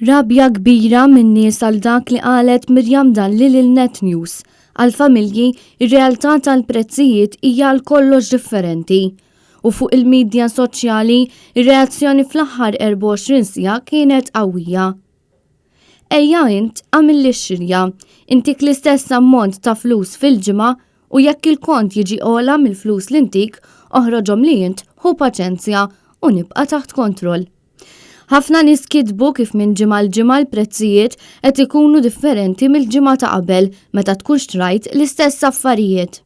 Rabja kbira minn nies għal dak li qalet Mirjam Dan lil Net News. Għal-familji, ir-realtà tal-prezzijiet hija għal kollox differenti. U fuq il-medja soċjali, ir-reazzjoni fl-aħħar 24 sija kienet qawwija. Ejja int għamilli x-xirja, intik l-istess ammont ta' flus fil-ġimgħa u jekk il-kont jiġi ola mill-flus l-intik, oħroġhom li int hu paċenzja u nibqa' taħt kontroll. Ħafna nies kitbu kif minn ġimgħa l-ġimgħa l-prezzijiet qed ikunu differenti mill-ġimgħa ta' qabel meta tkun xtrajt l-istess affarijiet.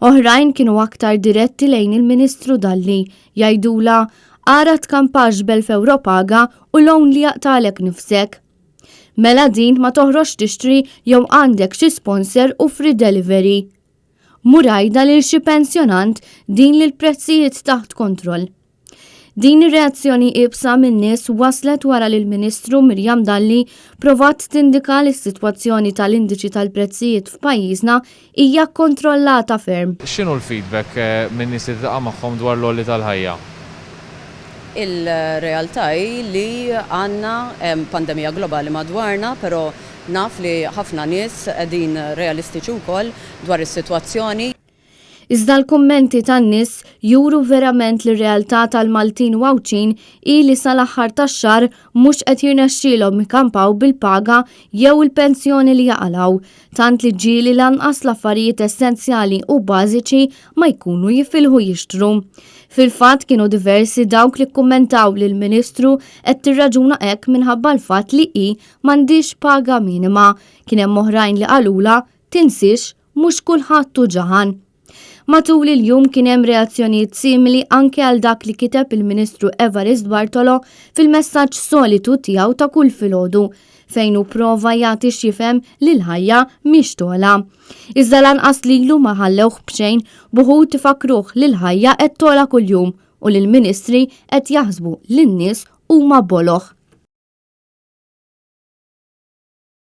Oħrajn kienu aktar diretti lejn il-Ministru Dalli jgħidula ara tkampax b'Euro paga u l-hawn li jaqtalek nifsek. Mela din ma toħroġ tixtri jew għandek xi sponsor u free delivery. Murajda lil xi pensjonant din li l-prezzijiet taħt kontroll. Din ir-reazzjoni ibsa minn nies waslet wara li l-Ministru Mirjam Dalli provat tindika li s-sitwazzjoni tal-indiċi tal-prezzijiet f'pajjiżna hija kontrollata ferm. X'inhu l-feedback minn nies li tilqa' magħhom dwar l-għolli tal-ħajja? Il-realtà li għandna pandemija globali madwarna, però naf li ħafna nies qegħdin realistiċi wkoll dwar is-sitwazzjoni. Iżda l-kummenti tan-nies juru verament li r-realtà tal-Maltin wawċin li sal-aħħar tax-xahar mhux qed jirnexxielhom ikkampaw bil-paga jew il-pensjoni li jaqalgħu, tant li ġieli lanqas l-affarijiet essenzjali u bażiċi ma jkunu jifilħu jixtru. Fil-fatt kienu diversi dawk li kkummentaw li l-Ministru qed tirraġuna hekk minħabba l-fatt li m'għandix paga minima. Kien hemm oħrajn li qalula tinsix mhux kulħadd ġaħan. Matul il-jum kien hemm reazzjonijiet simili anke għal dak li kiteb il-Ministru Evarist Bartolo fil-messaġġ solitu tiegħu ta' kull filgħodu fejn hu prova jagħti x'jifhem li l-ħajja mhix tola. Iżda lanqas lilu ma ħallewh b'xejn buħud tifakruh li l-ħajja qed tola kuljum u li l-Ministri qed jaħsbu lin-nies huma boloħ.